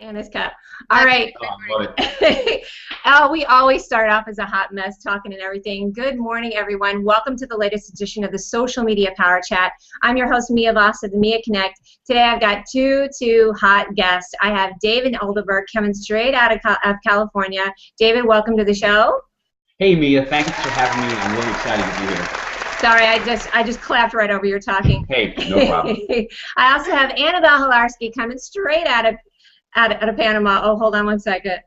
Anna's cup. All right. We always start off as a hot mess, talking and everything. Good morning, everyone. Welcome to the latest edition of the Social Media Power Chat. I'm your host, Mia Voss of the Mia Connect. Today, I've got two hot guests. I have David Oldenburg coming straight out of California. David, welcome to the show. Hey, Mia. Thanks for having me. I'm really excited to be here. Sorry, I just clapped right over your talking. Hey, no problem. I also have Anabell Hilarski coming straight out of Panama. Oh, hold on one second.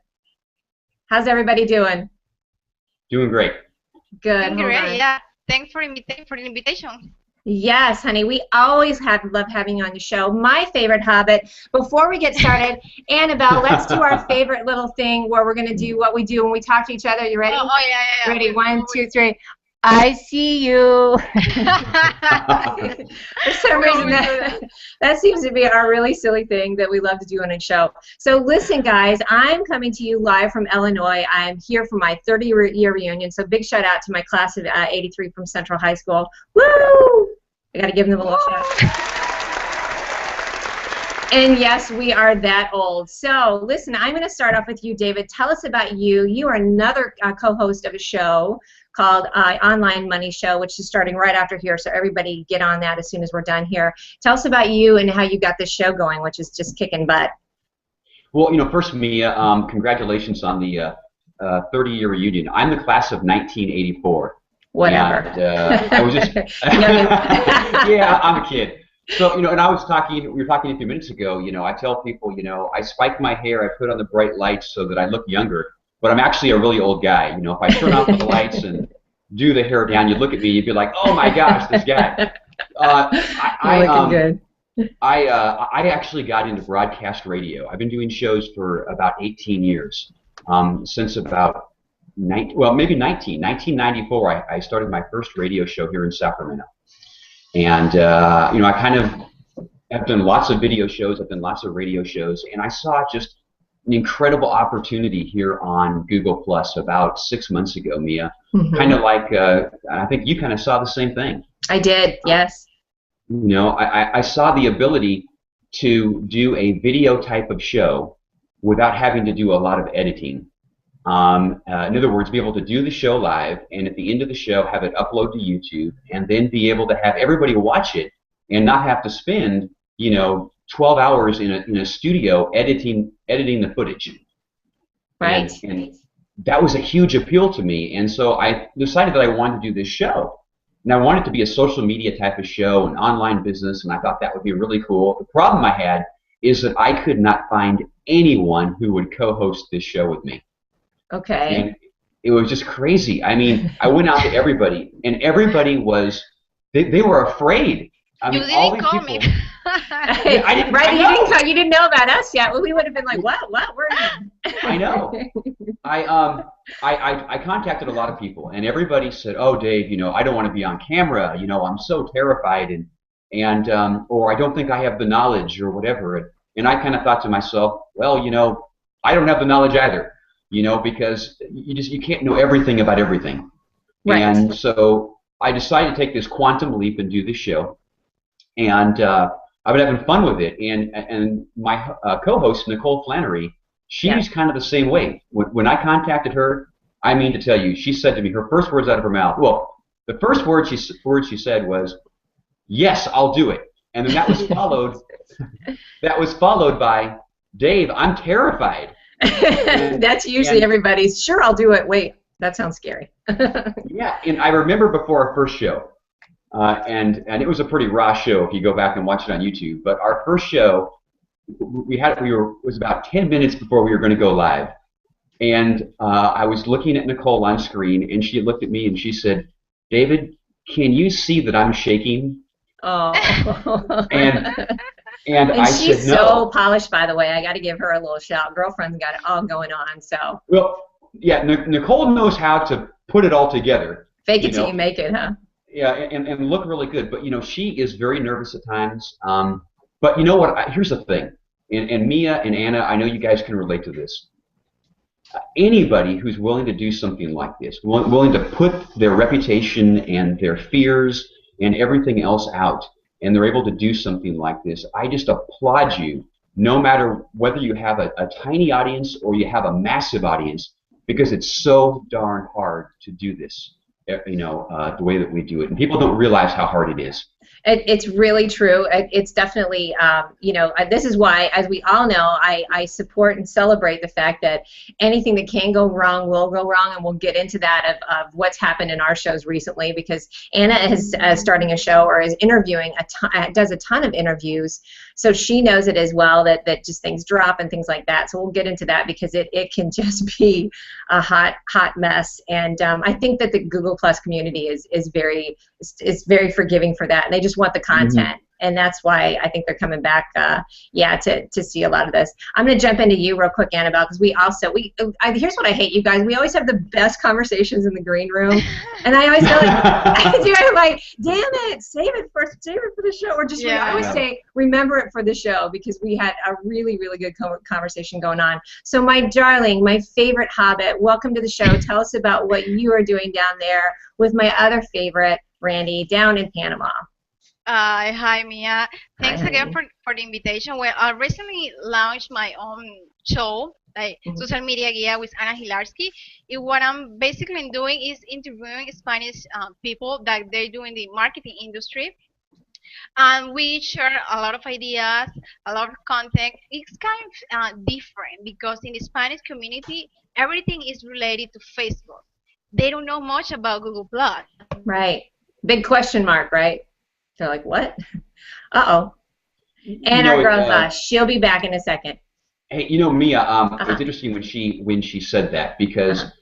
How's everybody doing? Doing great. Good. Doing great, yeah. Thanks for the invitation. Yes, honey. We always love having you on the show. My favorite habit. Before we get started, Anabell, let's do our favorite little thing where we're going to do what we do when we talk to each other. You ready? Oh yeah. Ready? 1, 2, 3. I see you. For some reason, that seems to be our really silly thing that we love to do on a show. So listen, guys, I'm coming to you live from Illinois. I'm here for my 30-year reunion, so big shout out to my class of 83 from Central High School. Woo! I got to give them a little shout. And yes, we are that old. So listen, I'm going to start off with you, David. Tell us about you. You are another co-host of a show called Online Money Show, which is starting right after here, so everybody get on that as soon as we're done here. Tell us about you and how you got this show going, which is just kicking butt. Well, first, Mia, congratulations on the 30-year reunion. I'm the class of 1984. Whatever. And, I was just, yeah, I'm a kid. So, and we were talking a few minutes ago, I tell people, I spike my hair, I put on the bright lights so that I look younger. But I'm actually a really old guy. If I turn off the lights and do the hair down, you'd look at me, you'd be like, "Oh my gosh, this guy." I actually got into broadcast radio. I've been doing shows for about 18 years, since about 1994. I started my first radio show here in Sacramento, and I kind of have done lots of video shows. I've done lots of radio shows, and I saw just an incredible opportunity here on Google Plus about 6 months ago, Mia. Kind of like, I think you kind of saw the same thing. I did, yes. I saw the ability to do a video type of show without having to do a lot of editing. In other words, be able to do the show live, and at the end of the show have it upload to YouTube, and then be able to have everybody watch it and not have to spend, 12 hours in a studio editing the footage. Right. And that was a huge appeal to me, and so I decided that I wanted to do this show. And I wanted it to be a social media type of show, an online business, and I thought that would be really cool. The problem I had is that I could not find anyone who would co-host this show with me. Okay. And it was just crazy. I mean, I went out to everybody, and everybody was, they were afraid. I mean, you didn't call me. Yeah, I didn't, right, you didn't know about us yet. Well, we would have been like, what? Where are you? I know. I contacted a lot of people, and everybody said, "Oh, Dave, I don't want to be on camera. I'm so terrified, and or I don't think I have the knowledge, or whatever." And I kind of thought to myself, well, I don't have the knowledge either, because you can't know everything about everything. Right. And so I decided to take this quantum leap and do this show, and I've been having fun with it, and my co-host, Nicole Flannery, she's kind of the same way. When I contacted her, I mean to tell you, she said to me, her first words out of her mouth, well, the first word she said was, "Yes, I'll do it," and then that was followed by, "Dave, I'm terrified." That's usually everybody's, "Sure, I'll do it." Wait, that sounds scary. Yeah, and I remember before our first show. And it was a pretty raw show if you go back and watch it on YouTube. But our first show, it was about 10 minutes before we were going to go live, and I was looking at Nicole on screen, and she looked at me and she said, "David, can you see that I'm shaking?" Oh. And I she's said no. So polished, by the way. I got to give her a little shout. Girlfriend's got it all going on. So. Well, yeah, Nicole knows how to put it all together. Fake it till you make it, huh? Yeah, and look really good, but she is very nervous at times. But you know what? Here's the thing, and Mia and Anna, I know you guys can relate to this. Anybody who's willing to do something like this, willing to put their reputation and their fears and everything else out, and they're able to do something like this, I just applaud you no matter whether you have a tiny audience or you have a massive audience, because it's so darn hard to do this, the way that we do it. And people don't realize how hard it is. It's really true. It's definitely, this is why, as we all know, I support and celebrate the fact that anything that can go wrong will go wrong, and we'll get into that of what's happened in our shows recently, because Anna is starting a show or is interviewing, does a ton of interviews, so she knows it as well, that just things drop and things like that. So we'll get into that, because it can just be a hot mess. And I think that the Google Plus community is very forgiving for that, and they just want the content, and that's why I think they're coming back, to see a lot of this. I'm going to jump into you real quick, Annabelle, because here's what I hate, you guys. We always have the best conversations in the green room, and I always feel like, I'm like, damn it, save it for the show, or just I always say, remember it for the show, because we had a really, really good conversation going on. So, my darling, my favorite Hobbit, welcome to the show. Tell us about what you are doing down there with my other favorite, Randy, down in Panama. Hi, Mia. Thanks again for the invitation. Well, I recently launched my own show, like Social Media Guia with Anabell Hilarski. What I'm basically doing is interviewing Spanish people that they're doing the marketing industry. And we share a lot of ideas, a lot of content. It's kind of different, because in the Spanish community, everything is related to Facebook. They don't know much about Google+. Right. Big question mark, right? They're like, what? Uh-oh. And our girl, she'll be back in a second. Hey, Mia, it's interesting when she said that, because,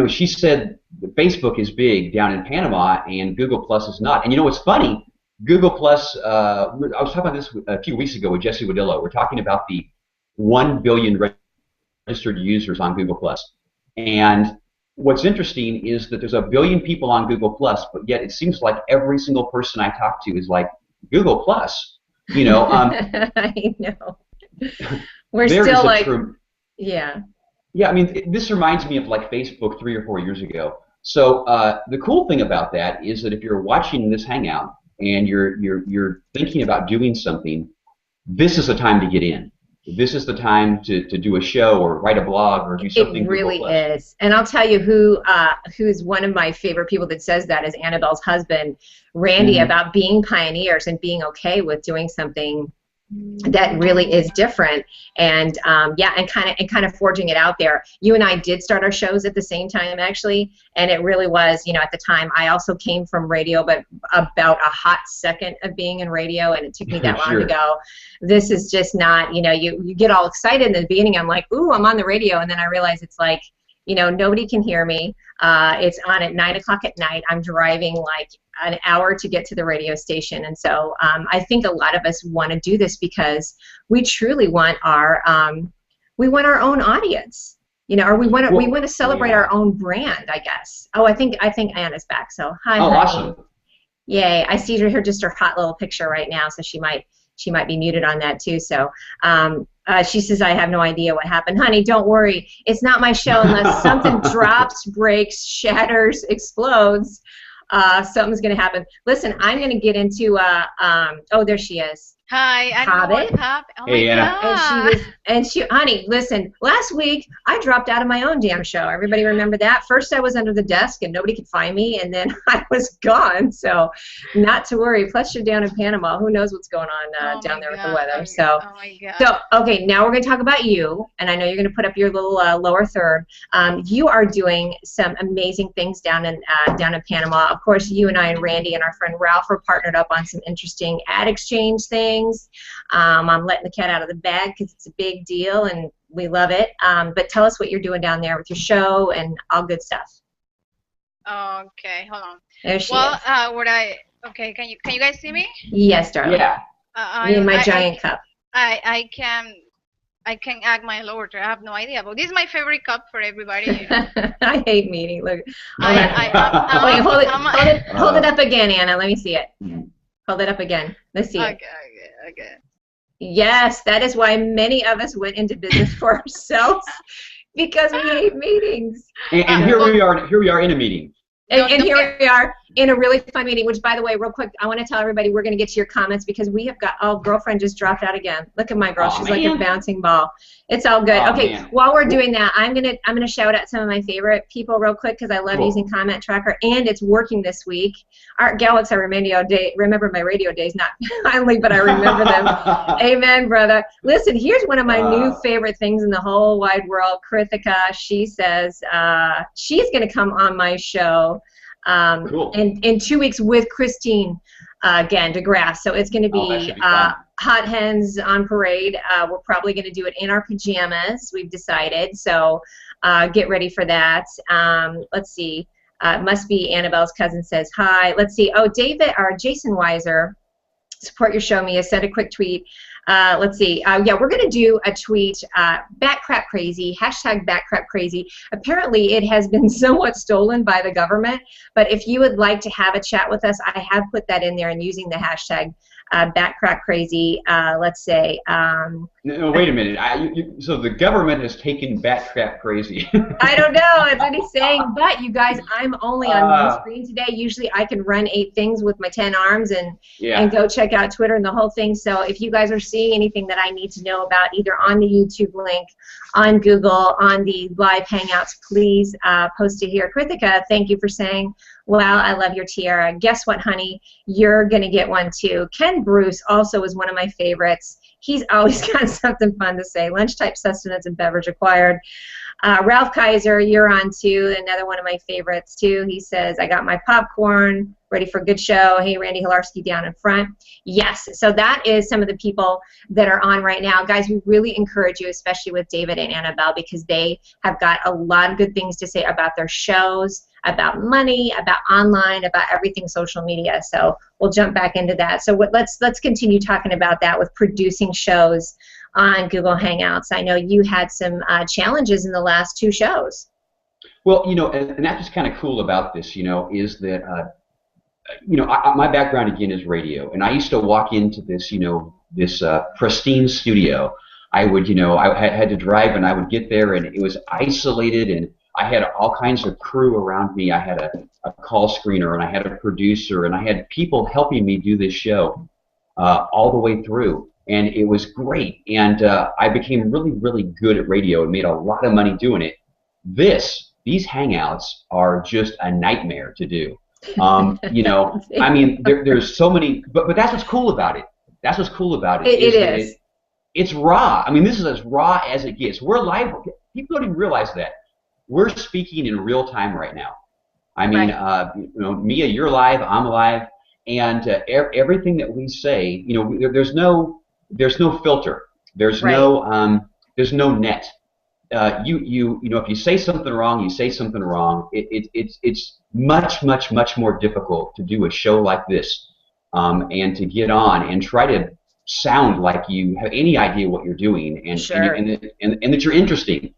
she said that Facebook is big down in Panama and Google Plus is not. And what's funny? Google Plus, I was talking about this a few weeks ago with Jesse Wadillo. We're talking about the 1 billion registered users on Google Plus. And what's interesting is that there's 1 billion people on Google Plus, but yet it seems like every single person I talk to is like, Google Plus, I know. We're still like, yeah. Yeah, I mean, this reminds me of like Facebook 3 or 4 years ago. So the cool thing about that is that if you're watching this hangout and you're thinking about doing something, this is the time to get in. This is the time to do a show or write a blog or do something. It really is. And I'll tell you who's one of my favorite people that says that is Annabelle's husband, Randy, about being pioneers and being okay with doing something that really is different, and and kind of forging it out there. You and I did start our shows at the same time, actually, and it really was, at the time I also came from radio, but about a hot second of being in radio, and it took me that long to go, this is just not, you get all excited in the beginning. I'm like, ooh, I'm on the radio, and then I realize it's like, nobody can hear me. It's on at 9 o'clock at night. I'm driving like an hour to get to the radio station, and so I think a lot of us want to do this because we truly want our own audience, or we want to celebrate our own brand, I guess. Oh, I think Anna's back. So hi. Oh, honey. Awesome. Yay! I see just her hot little picture right now, so she might be muted on that too. So. She says, I have no idea what happened. Honey, don't worry. It's not my show unless something drops, breaks, shatters, explodes. Something's going to happen. Listen, I'm going to get into, there she is. Hi, I don't know what's happening. Oh hey, my Anna. God. Honey, listen, last week I dropped out of my own damn show. Everybody remember that? First I was under the desk and nobody could find me, and then I was gone. So not to worry. Plus you're down in Panama. Who knows what's going on down there with the weather. So, okay, now we're going to talk about you, and I know you're going to put up your little lower third. You are doing some amazing things down in Panama. Of course, you and I and Randy and our friend Ralph are partnered up on some interesting ad exchange things. I'm letting the cat out of the bag because it's a big deal and we love it. But tell us what you're doing down there with your show and all good stuff. Okay, hold on. There she is. Okay, can you guys see me? Yes, darling. Yeah. Me and my giant cup. I can act my lower third. I have no idea, but this is my favorite cup for everybody. I hate meeting. Look. Hold it up again, Anna. Let me see it. Hold it up again. Let's see it. Okay. Yes, that is why many of us went into business for ourselves, because we hate meetings. And here we are in a meeting. And here we are in a really fun meeting, which, by the way, real quick, I want to tell everybody we're going to get to your comments because we have got, oh, girlfriend just dropped out again. Look at my girl. She's like a bouncing ball. It's all good. Okay, while we're doing that, I'm gonna shout out some of my favorite people real quick because I love using Comment Tracker, and it's working this week. Art Galax, I remember my radio days, not finally, but I remember them. Amen, brother. Listen, here's one of my new favorite things in the whole wide world. Krithika, she says she's going to come on my show in 2 weeks with Christine again, DeGrasse. So it's going to be Hot Hens on Parade. We're probably going to do it in our pajamas, we've decided. So get ready for that. Let's see. Must be Annabelle's cousin says hi. Let's see. Oh, Jason Weiser, support your show, Mia, sent a quick tweet. Let's see. Yeah, we're going to do a tweet, Batcrap Crazy, hashtag Batcrap Crazy. Apparently, it has been somewhat stolen by the government, but if you would like to have a chat with us, I have put that in there and using the hashtag Batcrap Crazy. Let's say. No, wait a minute. So the government has taken Batcrap Crazy. I don't know. That's what he's saying. But you guys, I'm only on one screen today. Usually I can run 8 things with my 10 arms and go check out Twitter and the whole thing. So if you guys are seeing anything that I need to know about, either on the YouTube link, on Google, on the live Hangouts, please post it here. Krithika, thank you for saying, wow, I love your tiara. Guess what, honey? You're going to get one too. Ken Bruce also is one of my favorites. He's always got something fun to say. Lunch-type sustenance and beverage acquired. Ralph Kaiser, you're on too. Another one of my favorites too. He says, I got my popcorn, ready for a good show. Hey, Randy Hilarski down in front. Yes, so that is some of the people that are on right now. Guys, we really encourage you, especially with David and Annabelle, because they have got a lot of good things to say about their shows, about money, about online, about everything social media. So we'll jump back into that. So let's continue talking about that with producing shows on Google Hangouts. I know you had some challenges in the last 2 shows. Well, and that's what's kind of cool about this, is that, my background again is radio, and I used to walk into this, this pristine studio. I would, I had to drive, and I would get there, and it was isolated, and I had all kinds of crew around me. I had a call screener, and I had a producer, and I had people helping me do this show all the way through. And it was great. And I became really, really good at radio and made a lot of money doing it. These Hangouts are just a nightmare to do. I mean, there's so many, but that's what's cool about it. That's what's cool about it. It is. It's raw. I mean, this is as raw as it gets. We're live. People don't even realize that. We're speaking in real time right now. I mean, Mia, you're live. I'm live, and everything that we say, there's no filter. There's no net. If you say something wrong, you say something wrong. It's much more difficult to do a show like this, and to get on and try to sound like you have any idea what you're doing, and that you're interesting.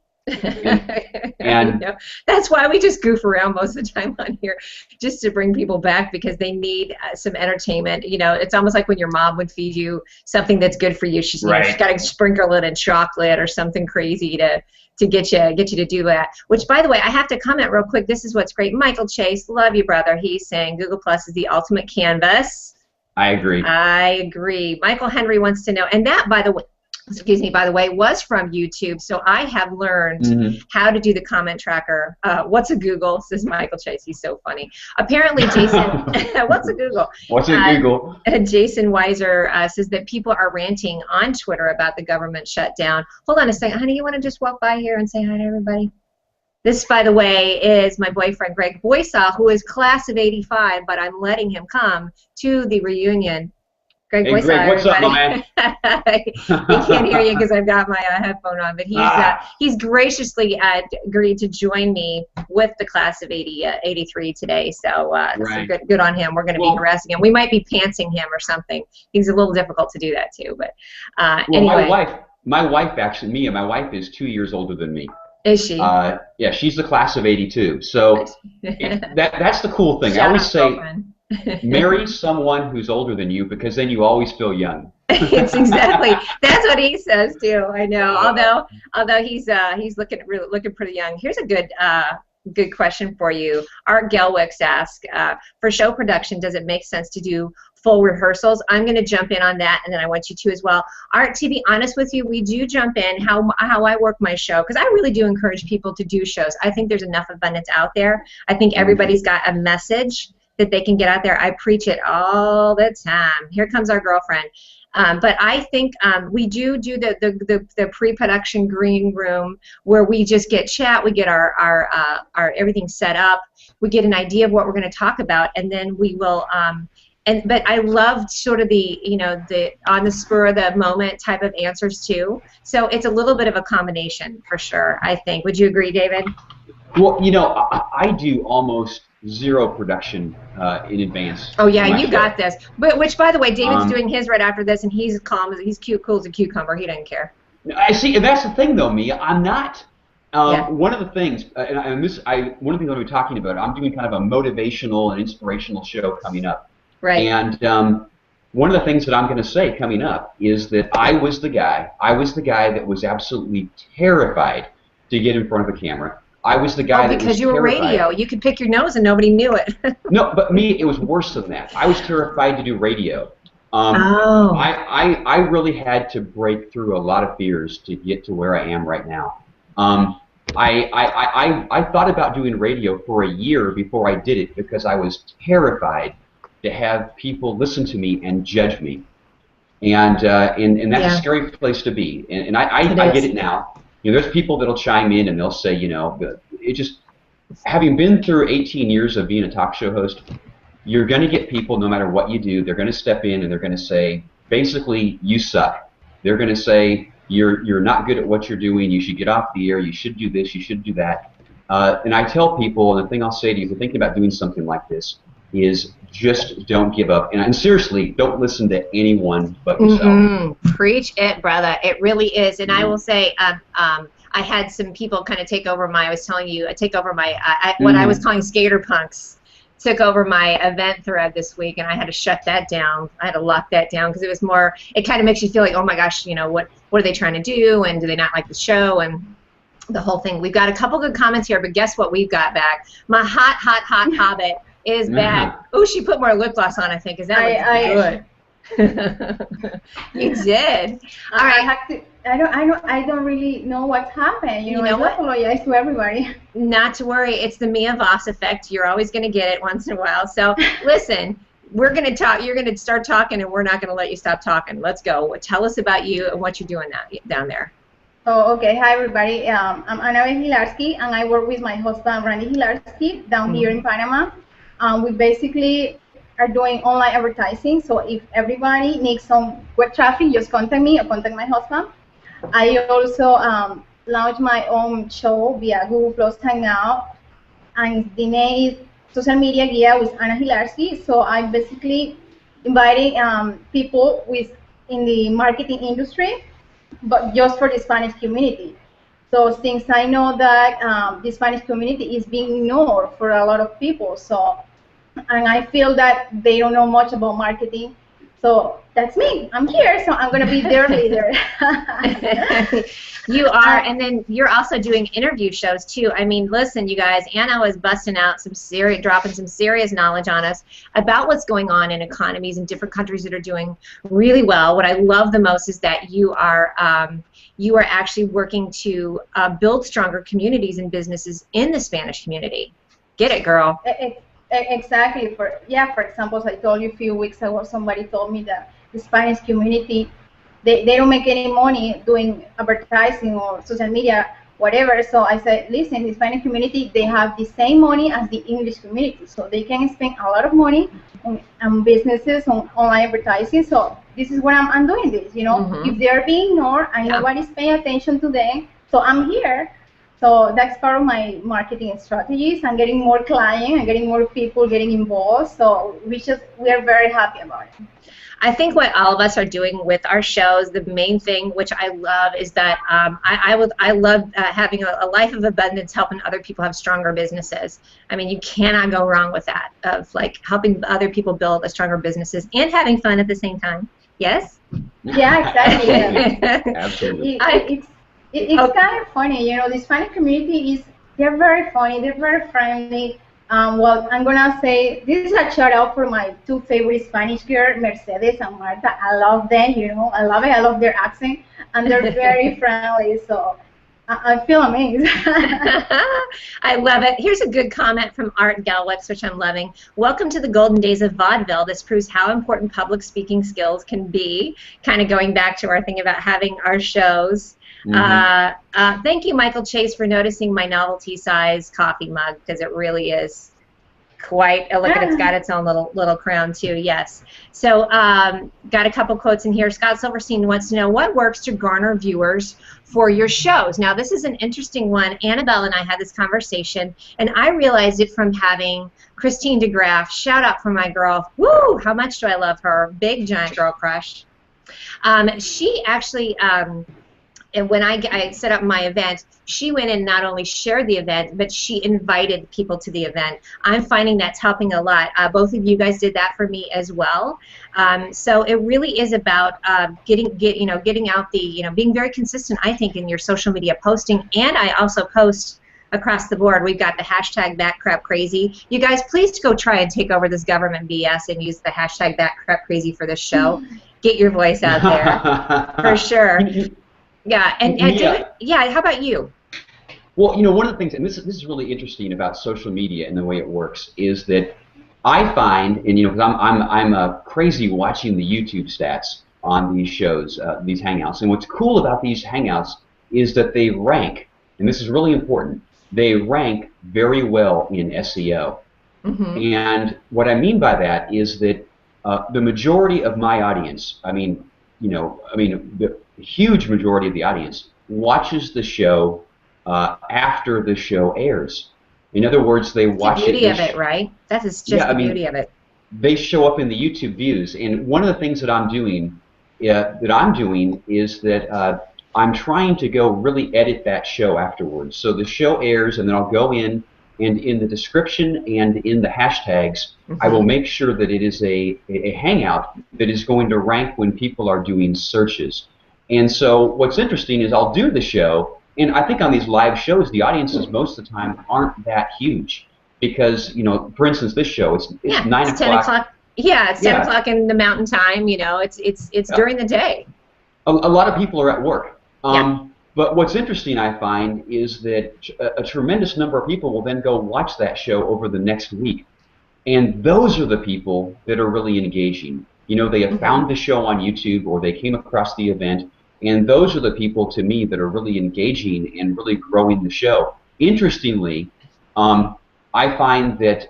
And that's why we just goof around most of the time on here, just to bring people back, because they need some entertainment. It's almost like when your mom would feed you something that's good for you. She's got to sprinkle it in chocolate or something crazy to get you to do that. Which, by the way, I have to comment real quick. This is what's great. Michael Chase, love you, brother. He's saying Google Plus is the ultimate canvas. I agree. Michael Henry wants to know, and that, by the way, was from YouTube. So I have learned how to do the comment tracker. What's a Google? Says Michael Chase. He's so funny. Apparently, Jason, what's a Google? What's a Google? Jason Weiser says that people are ranting on Twitter about the government shutdown. Hold on a second, honey. You want to just walk by here and say hi to everybody? This, by the way, is my boyfriend, Greg Boysaw, who is class of '85, but I'm letting him come to the reunion. Greg, hey, Greg, what's up, my man? He can't hear you because I've got my headphone on, but he's graciously agreed to join me with the class of '83 today. So good on him. We're going to be harassing him. We might be pantsing him or something. He's a little difficult to do that too. But anyway, my wife actually, Mia, my wife is 2 years older than me. Is she? Yeah, she's the class of '82. So that's the cool thing. I always say, marry someone who's older than you, because then you always feel young. It's exactly. That's what he says too. I know. Although he's looking pretty young. Here's a good good question for you. Art Gelwicks asks, for show production, does it make sense to do full rehearsals? I'm going to jump in on that, and then I want you to as well. Art, to be honest with you, we do jump in how I work my show, because I really do encourage people to do shows. I think there's enough abundance out there. I think everybody's got a message that they can get out there. I preach it all the time. Here comes our girlfriend. But I think we do the pre-production green room where we just get chat, we get our everything set up, we get an idea of what we're going to talk about, and then we will. But I loved sort of the the on the spur of the moment type of answers too. So it's a little bit of a combination for sure, I think. Would you agree, David? Well, I do almost zero production in advance. Oh yeah, you got this. But which, by the way, David's doing his right after this, and he's calm. He's cool as a cucumber. He doesn't care. I see, and that's the thing, though, Mia. I'm not. One of the things, one of the things I'm going to be talking about. I'm doing kind of a motivational and inspirational show coming up. Right. And one of the things that I'm going to say coming up is that I was the guy that was absolutely terrified to get in front of a camera. I was the guy that was because you were radio. You could pick your nose and nobody knew it. No, but me, it was worse than that. I was terrified to do radio. I really had to break through a lot of fears to get to where I am right now. I thought about doing radio for a year before I did it because I was terrified to have people listen to me and judge me. And that's a scary place to be. And I get it now. There's people that'll chime in and they'll say, it just, having been through 18 years of being a talk show host, you're going to get people, no matter what you do, they're going to step in and they're going to say, basically, you suck. They're going to say, you're not good at what you're doing, you should get off the air, you should do this, you should do that. And I tell people, and the thing I'll say to you, if you're thinking about doing something like this, is just don't give up. And seriously, don't listen to anyone but yourself. Preach it, brother. It really is. And I will say, I had some people kind of take over my, I was telling you, what I was calling skater punks took over my event thread this week, and I had to shut that down. I had to lock that down because it was more, it kind of makes you feel like, oh my gosh, what are they trying to do, and do they not like the show, and the whole thing. We've got a couple good comments here, but guess what we've got back? My hot hobbit is back. Oh, she put more lip gloss on, I think. Is that good? You did. All right. I don't really know what's happened. You know what? I apologize to everybody. Not to worry. It's the Mia Voss effect. You're always going to get it once in a while. So listen, we're going to talk. You're going to start talking, and we're not going to let you stop talking. Let's go. Tell us about you and what you're doing down there. Oh, okay. Hi, everybody. I'm Anabell Hilarski, and I work with my husband, Randy Hilarski, down here in Panama. We basically are doing online advertising, so if everybody needs some web traffic, just contact me or contact my husband. I also launched my own show via Google Plus Hangout, and the name is Social Media Guia with Ana Hilarski. So I'm basically inviting people in the marketing industry, but just for the Spanish community. So since I know that the Spanish community is being ignored for a lot of people, and I feel that they don't know much about marketing. So that's me. I'm here, so I'm going to be their leader. You are, and then you're also doing interview shows too. I mean, listen, you guys, Anna was busting out dropping some serious knowledge on us about what's going on in economies in different countries that are doing really well. What I love the most is that you are actually working to build stronger communities and businesses in the Spanish community. Get it, girl. Exactly. For example, as I told you a few weeks ago, somebody told me that the Spanish community, they don't make any money doing advertising or social media, whatever. So I said, listen, the Spanish community, they have the same money as the English community, so they can spend a lot of money on businesses, on online advertising. So this is what I'm doing this. If they're being ignored and nobody's paying attention to them, so I'm here. So that's part of my marketing strategies. I'm getting more clients, and getting more people getting involved. So we are very happy about it. I think what all of us are doing with our shows, the main thing which I love is that I love having a life of abundance, helping other people have stronger businesses. I mean, you cannot go wrong with that, of like helping other people build stronger businesses and having fun at the same time. Yes? Yeah, exactly. Absolutely. It's kind of funny, the Hispanic community They're very funny. They're very friendly. Well, I'm gonna say this is a shout out for my two favorite Spanish girls, Mercedes and Marta. I love them. You know, I love it. I love their accent, and they're very friendly. So I feel amazed. I love it. Here's a good comment from Art Galwix, which I'm loving. Welcome to the golden days of vaudeville. This proves how important public speaking skills can be. Kind of going back to our thing about having our shows. Thank you, Michael Chase, for noticing my novelty size coffee mug, because it really is quite a look at. It's got its own little crown too. Yes. So got a couple quotes in here. Scott Silverstein wants to know what works to garner viewers for your shows. Now this is an interesting one. Anabell and I had this conversation, and I realized it from having Christine DeGraff. Shout out for my girl. Woo! How much do I love her? Big giant girl crush. She actually. And when I set up my event, she went and not only shared the event, but she invited people to the event. I'm finding that's helping a lot. Both of you guys did that for me as well. So it really is about getting out the, being very consistent, I think, in your social media posting. And I also post across the board. We've got the hashtag #BatCrapCrazy. You guys, please go try and take over this government BS and use the hashtag #BatCrapCrazy for this show. Get your voice out there, for sure. Yeah, and David, yeah, how about you? Well, one of the things, and this is really interesting about social media and the way it works, is that I find, and because I'm crazy watching the YouTube stats on these shows, these hangouts, and what's cool about these hangouts is that they rank, and this is really important. They rank very well in SEO, and what I mean by that is that the majority of my audience, the huge majority of the audience watches the show after the show airs. In other words, they watch it. The beauty of it, right? That is just the beauty of it. They show up in the YouTube views, and one of the things that I'm doing is that I'm trying to go really edit that show afterwards. So the show airs, and then I'll go in, and in the description and in the hashtags, I will make sure that it is a hangout that is going to rank when people are doing searches. And so what's interesting is I'll do the show, and I think on these live shows, the audiences most of the time aren't that huge because, for instance, this show, it's 9 o'clock. 10 o'clock. Yeah, it's 10 o'clock in the mountain time, it's during the day. A lot of people are at work. But what's interesting, I find, is that a tremendous number of people will then go watch that show over the next week. And those are the people that are really engaging. They have found the show on YouTube or they came across the event. And those are the people, to me, that are really engaging and really growing the show. Interestingly, I find that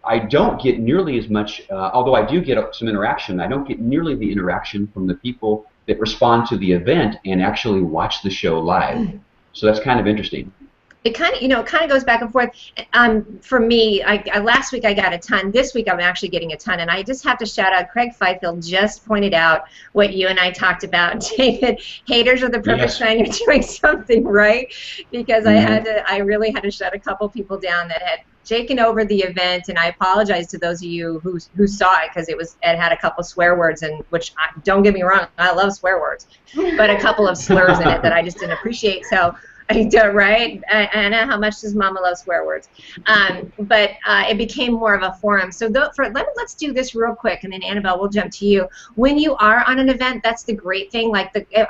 I don't get nearly as much, although I do get some interaction, I don't get nearly the interaction from the people that respond to the event and actually watch the show live. So that's kind of interesting. It kind of goes back and forth. For me, last week I got a ton. This week I'm actually getting a ton, and I just have to shout out. Craig Fifield just pointed out what you and I talked about, David. Haters are the perfect sign you're doing something right, because I really had to shut a couple people down that had taken over the event, and I apologize to those of you who saw it because it had a couple swear words, and which don't get me wrong, I love swear words, but a couple of slurs in it that I just didn't appreciate. So. Right, Anna, how much does Mama love swear words? But it became more of a forum. So let's do this real quick, and then Anabell, we'll jump to you. When you are on an event, that's the great thing.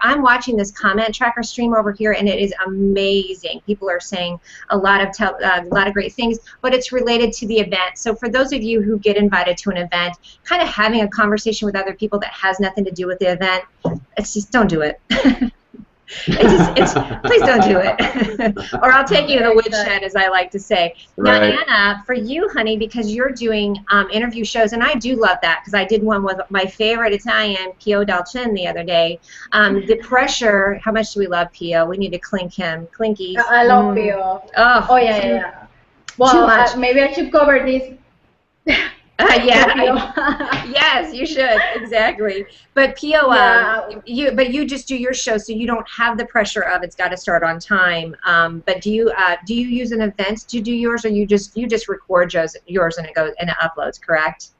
I'm watching this comment tracker stream over here, and it is amazing. People are saying a lot of great things, but it's related to the event. So for those of you who get invited to an event, kind of having a conversation with other people that has nothing to do with the event, it's just don't do it. Please don't do it. Or I'll take you to the woodshed, as I like to say. Right. Now, Anna, for you, honey, because you're doing interview shows, and I do love that because I did one with my favorite Italian, Pio Dalcin, the other day. The pressure, how much do we love Pio? We need to clink him. Clinkies. I love Pio. Oh, yeah. Well, maybe I should cover this. Yes, you should, exactly. But Pio, you just do your show, so you don't have the pressure of it's got to start on time. But do you use an event to do yours, or you just record yours and it uploads? Correct?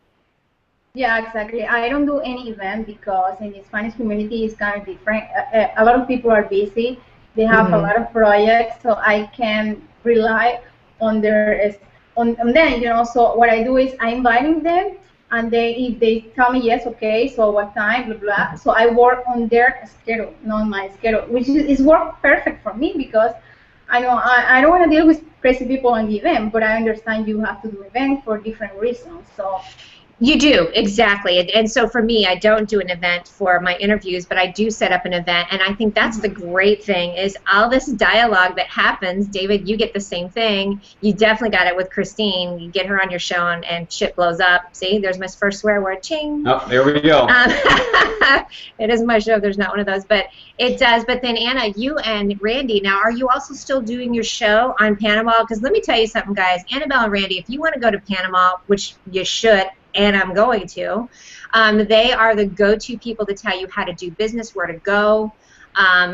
Yeah, exactly. I don't do any event because in the Spanish community it's kind of different. A lot of people are busy, They have a lot of projects, so I can rely on their on them. You know, so what I do is I invite them, and if they tell me yes, okay, so what time, blah blah. So I work on their schedule, not my schedule, which is work perfect for me because I know I don't want to deal with crazy people on the event, but I understand you have to do event for different reasons. So you do, exactly. And so for me, I don't do an event for my interviews, but I do set up an event. And I think that's the great thing is all this dialogue that happens. David, you get the same thing. You definitely got it with Christine. You get her on your show and shit blows up. See, there's my first swear word, ching. Oh, there we go. It is my show. There's not one of those, but it does. But then, Anna, you and Randy, now, are you also still doing your show on Panama? Because let me tell you something, guys. Annabelle and Randy, if you want to go to Panama, which you should, and I'm going to, they are the go-to people to tell you how to do business, where to go,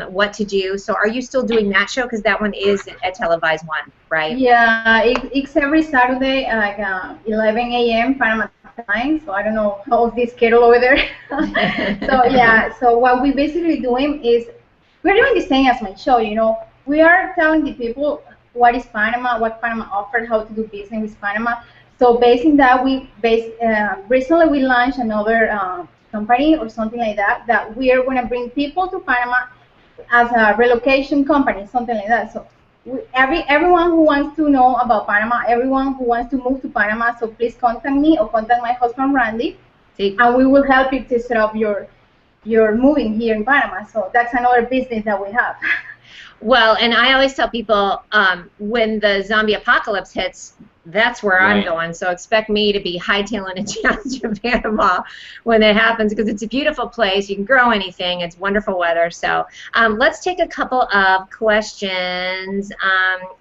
what to do. So are you still doing that show? Because that one is a televised one, right? yeah, it's every Saturday at 11 a.m. Panama time. So I don't know how's this schedule over there. So yeah, so what we basically doing is we're doing the same as my show. You know, we are telling the people what is Panama, what Panama offers, how to do business with Panama. So based on that, recently we launched another company or something like that, that we are going to bring people to Panama as a relocation company, something like that. So everyone who wants to know about Panama, everyone who wants to move to Panama, so please contact me or contact my husband Randy, and we will help you to set up your moving here in Panama. So that's another business that we have. Well, and I always tell people when the zombie apocalypse hits, that's where I'm going. So expect me to be hightailing it down to Panama when it happens, because it's a beautiful place. You can grow anything. It's wonderful weather. So let's take a couple of questions.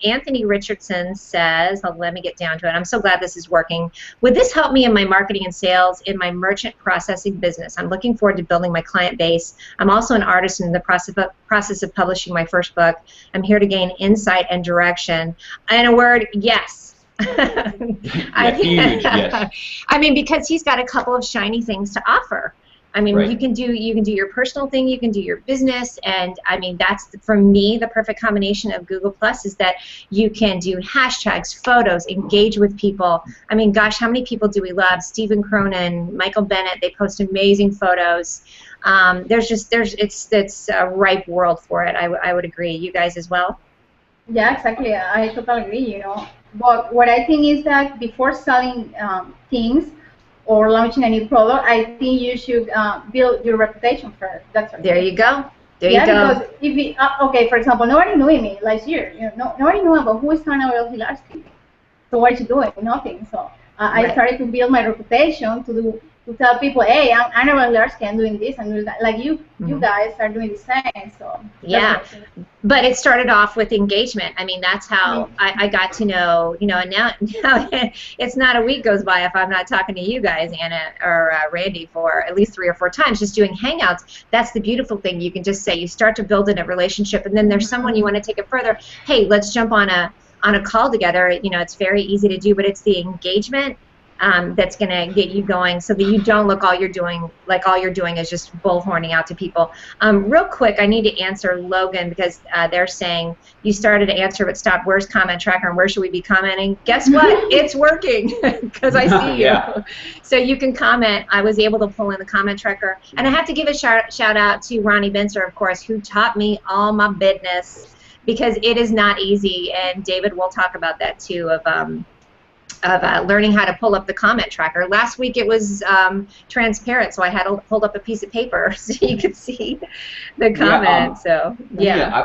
Anthony Richardson says, let me get down to it. I'm so glad this is working. Would this help me in my marketing and sales in my merchant processing business? I'm looking forward to building my client base. I'm also an artist in the process of publishing my first book. I'm here to gain insight and direction. In a word, yes. Huge, yes. I mean, because he's got a couple of shiny things to offer. I mean, you can do your personal thing, you can do your business, and I mean that's for me the perfect combination of Google Plus is that you can do hashtags, photos, engage with people. I mean, gosh, how many people do we love? Stephen Cronin, Michael Bennett, they post amazing photos. It's a ripe world for it. I would agree. You guys as well? Yeah, exactly. I totally agree. You know. But what I think is that before selling things or launching a new product, I think you should build your reputation first. That's right. There you go. There you go. Because if okay, for example, nobody knew me last year. You know, nobody knew about who is Anabell Hilarski. So what is she doing? Nothing. So I started to build my reputation to tell people, hey, I'm Anabell Hilarski, I'm doing this and doing that. Like you guys are doing the same. So yeah, but it started off with engagement. I mean, that's how I got to know, and now it's not a week goes by if I'm not talking to you guys, Anna or Randy, for at least 3 or 4 times, just doing hangouts. That's the beautiful thing. You can just say you start to build in a relationship, and then there's someone you want to take it further. Hey, let's jump on a call together. It's very easy to do, but it's the engagement that's going to get you going so that you don't look all you're doing is just bullhorning out to people. Real quick, I need to answer Logan because they're saying you started to answer but stopped. Where's comment tracker and where should we be commenting? Guess what? It's working because I see you. So you can comment. I was able to pull in the comment tracker. And I have to give a shout out to Ronnie Benser, of course, who taught me all my business because it is not easy. And David will talk about that too of learning how to pull up the comment tracker. Last week it was transparent, so I had to hold up a piece of paper so you could see the comment. I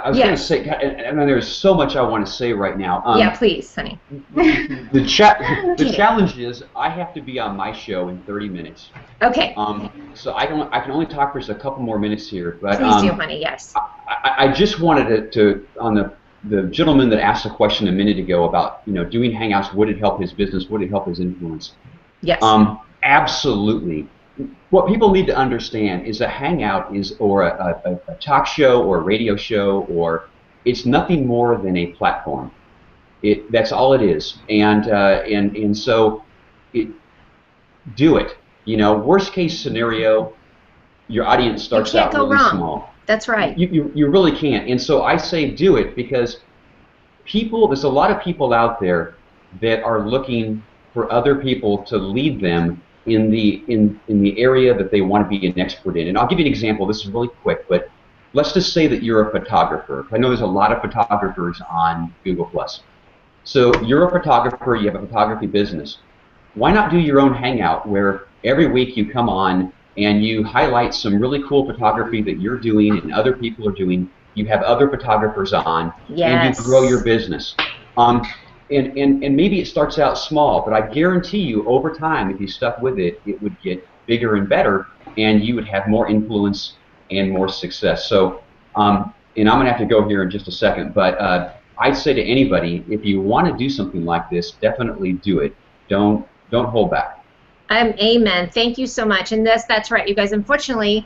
was going to say, and there's so much I want to say right now. Yeah, please, honey. The challenge is I have to be on my show in 30 minutes. Okay. So I can only talk for just a couple more minutes here. But please do, honey. Yes. I just wanted to on the gentleman that asked a question a minute ago about, doing Hangouts, would it help his business? Would it help his influence? Yes. Absolutely. What people need to understand is a Hangout or a talk show or a radio show, or it's nothing more than a platform. That's all it is. And so do it. Worst case scenario, your audience starts out really small. That's right. You really can't. And so I say do it, because there's a lot of people out there that are looking for other people to lead them in the area that they want to be an expert in. And I'll give you an example. This is really quick, but let's just say that you're a photographer. I know there's a lot of photographers on Google+. So you're a photographer, you have a photography business. Why not do your own hangout where every week you come on and you highlight some really cool photography that you're doing and other people are doing. You have other photographers on, and you grow your business. And maybe it starts out small, but I guarantee you over time, if you stuck with it, it would get bigger and better, and you would have more influence and more success. So, and I'm going to have to go here in just a second, but I'd say to anybody, if you want to do something like this, definitely do it. Don't hold back. Amen. Thank you so much. And that's right, you guys. Unfortunately,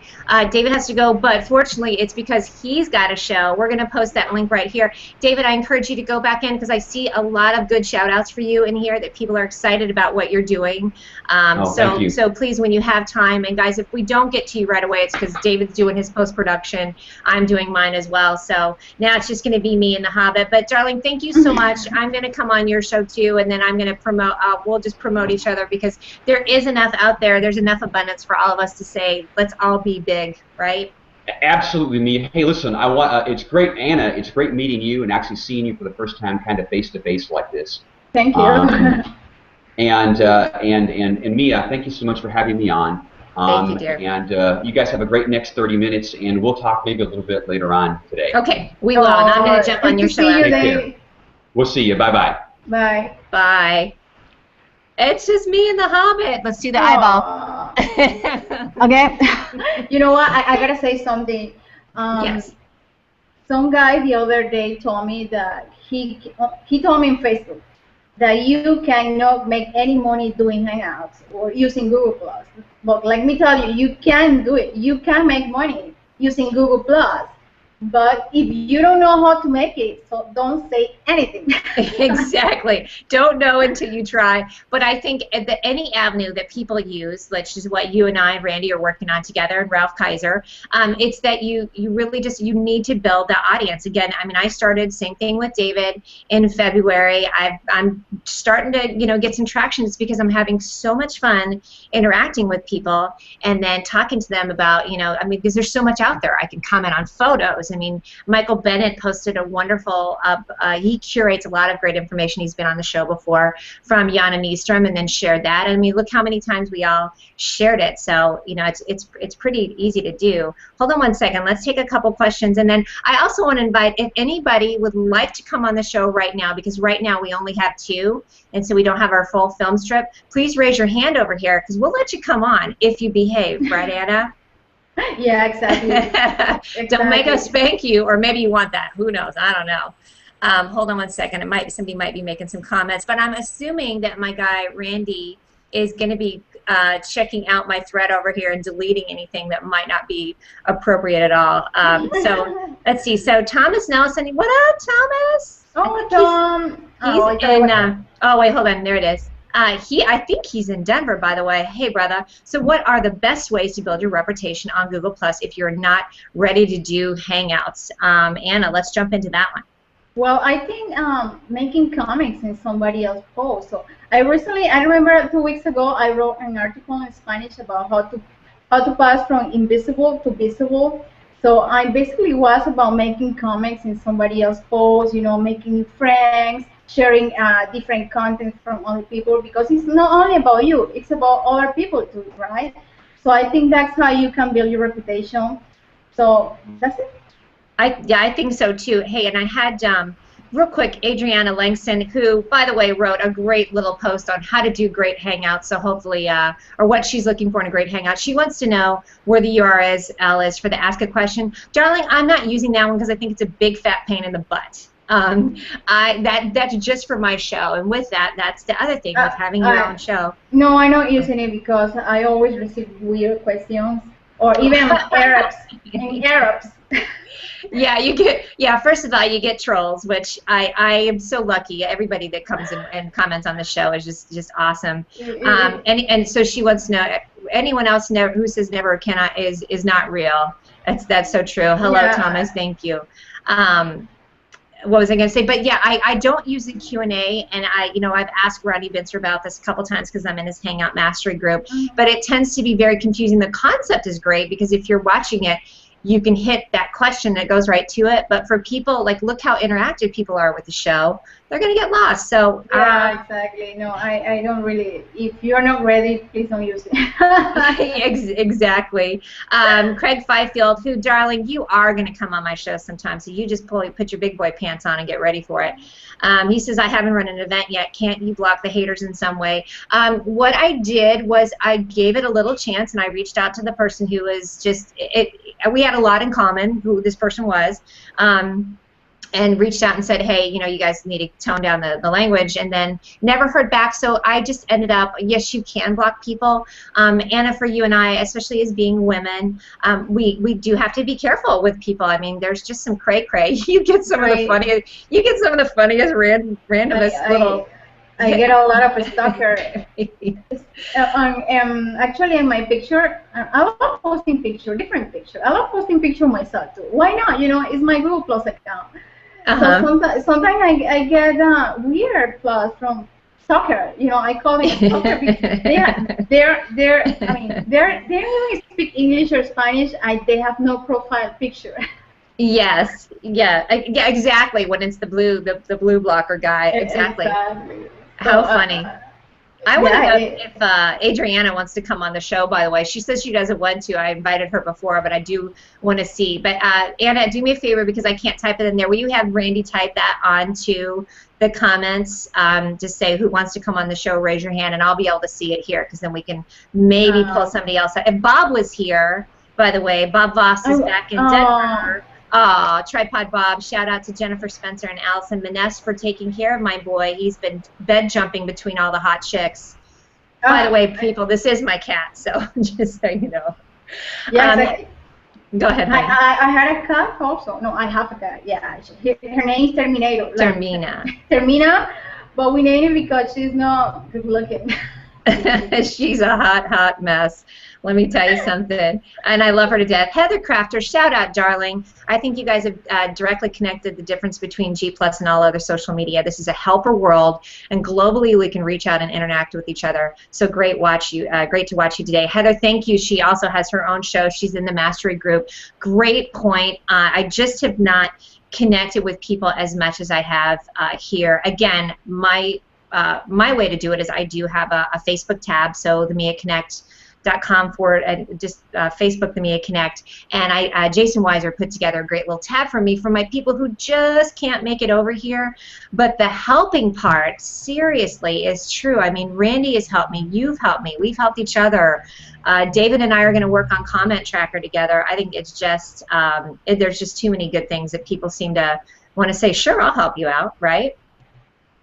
David has to go, but fortunately, it's because he's got a show. We're going to post that link right here. David, I encourage you to go back in, because I see a lot of good shout-outs for you in here, that people are excited about what you're doing. Thank you. So please, when you have time, and guys, if we don't get to you right away, it's because David's doing his post-production. I'm doing mine as well. So now it's just going to be me and the Hobbit. But, darling, thank you so much. I'm going to come on your show, too, and then I'm going to promote. We'll just promote each other, because there is enough out there. There's enough abundance for all of us to say, let's all be big, right? Absolutely, Mia. Hey, listen, I want. It's great, Anna. It's great meeting you and actually seeing you for the first time, kind of face to face like this. Thank you. And Mia, thank you so much for having me on. Thank you, dear. And you guys have a great next 30 minutes, and we'll talk maybe a little bit later on today. Okay, we will. And I'm going to jump on your show. Take care. We'll see you. Bye-bye. Bye. Bye. It's just me and the Hobbit. Let's do the eyeball. Okay. You know what? I gotta say something. Yes. Some guy the other day told me that he told me on Facebook that you cannot make any money doing Hangouts or using Google+. But let me tell you, you can do it. You can make money using Google+. But if you don't know how to make it, so don't say anything. Exactly. Don't know until you try. But I think that any avenue that people use, which is what you and I and Randy are working on together, and Ralph Kaiser, it's that you really just, you need to build the audience. Again, I mean, I started, same thing with David, in February. I'm starting to, get some traction. It's because I'm having so much fun interacting with people and then talking to them about, because there's so much out there. I can comment on photos. I mean, Michael Bennett posted a wonderful, he curates a lot of great information. He's been on the show before from Jana Nystrom, and then shared that. I mean, look how many times we all shared it. So, it's pretty easy to do. Hold on one second. Let's take a couple questions. And then I also want to invite, if anybody would like to come on the show right now, because right now we only have 2, and so we don't have our full film strip, please raise your hand over here, because we'll let you come on if you behave. Right, Anna? Yeah, exactly. Don't make us spank you, or maybe you want that. Who knows? I don't know. Hold on one second. Somebody might be making some comments, but I'm assuming that my guy Randy is going to be checking out my thread over here and deleting anything that might not be appropriate at all. So let's see. So Thomas Nelson, what up, Thomas? Oh, Tom. He's in. Oh wait, hold on. There it is. I think he's in Denver, by the way. Hey, brother. So what are the best ways to build your reputation on Google+ if you're not ready to do Hangouts? Anna, let's jump into that one. Well, I think making comments in somebody else's post. So I remember 2 weeks ago, I wrote an article in Spanish about how to pass from invisible to visible. So I basically was about making comments in somebody else's post, making friends, sharing different content from other people, because it's not only about you, it's about other people too, right? So I think that's how you can build your reputation. So that's it. I think so too. Hey, and I had real quick, Adriana Langston, who, by the way, wrote a great little post on how to do great Hangouts, so hopefully, or what she's looking for in a great Hangout. She wants to know where the URL is for the Ask a Question. Darling, I'm not using that one because I think it's a big fat pain in the butt. That's just for my show, and with that, that's the other thing with having your own show. No, I'm not using it because I always receive weird questions, or even Arabs. Yeah, first of all, you get trolls, which I am so lucky. Everybody that comes in and comments on the show is just awesome. And so she wants to know, anyone else who says never cannot is not real. That's so true. Hello, Yeah. Thomas. Thank you. What was I going to say? But yeah, I don't use the Q&A, and I've asked Rodney Bincer about this a couple times because I'm in his Hangout Mastery group. But it tends to be very confusing. The concept is great because if you're watching it, you can hit that question that goes right to it. But for people, like, look how interactive people are with the show. They're going to get lost. So yeah, exactly. No, I don't really. If you're not ready, please don't use it. Exactly. Craig Fifield, who, darling, you are going to come on my show sometime. So you just put your big boy pants on and get ready for it. He says, I haven't run an event yet. Can't you block the haters in some way? What I did was I gave it a little chance, and I reached out to the person who was just we had a lot in common, who this person was, and reached out and said, hey, you guys need to tone down the language, and then never heard back. So I just ended up, yes, you can block people. Anna, for you and I, especially as being women, we do have to be careful with people. I mean, there's just some cray-cray. You get some of the funniest, randomest little. I get a lot of stalker. Actually, in my picture, I love posting different picture. I love posting picture myself too. Why not? It's my Google Plus account. So sometimes I get weird plus from soccer. I call them soccer because they don't even speak English or Spanish. They have no profile picture. Yes. Yeah. Exactly. When it's the blue blocker guy. Exactly. How funny. I want to know if Adriana wants to come on the show, by the way. She says she doesn't want to. I invited her before, but I do want to see. But Anna, do me a favor because I can't type it in there. Will you have Randy type that onto the comments? Just say who wants to come on the show, raise your hand, and I'll be able to see it here because then we can maybe pull somebody else out. If Bob was here, by the way, Bob Voss is back in Denver. Tripod Bob, shout out to Jennifer Spencer and Allison Maness for taking care of my boy. He's been bed jumping between all the hot chicks. By the way, people, this is my cat, so just so you know. Yes, go ahead, honey. I had a cat also. No, I have a cat. Yeah, her name is Terminator. Termina. Termina, but we named it because she's not good looking. She's a hot mess. Let me tell you something. And I love her to death. Heather Crafter, shout out, darling. I think you guys have directly connected the difference between G+ and all other social media. This is a helper world, and globally we can reach out and interact with each other. So great to watch you today. Heather, thank you. She also has her own show. She's in the Mastery group. Great point. I just have not connected with people as much as I have here. Again, my way to do it is I do have a Facebook tab, so the MiaConnect.com Facebook the Mia Connect, and Jason Weiser put together a great little tab for me for my people who just can't make it over here. But the helping part, seriously, is true. I mean, Randy has helped me, you've helped me, we've helped each other. David and I are going to work on Comment Tracker together. I think it's just there's just too many good things that people seem to want to say, sure, I'll help you out, right?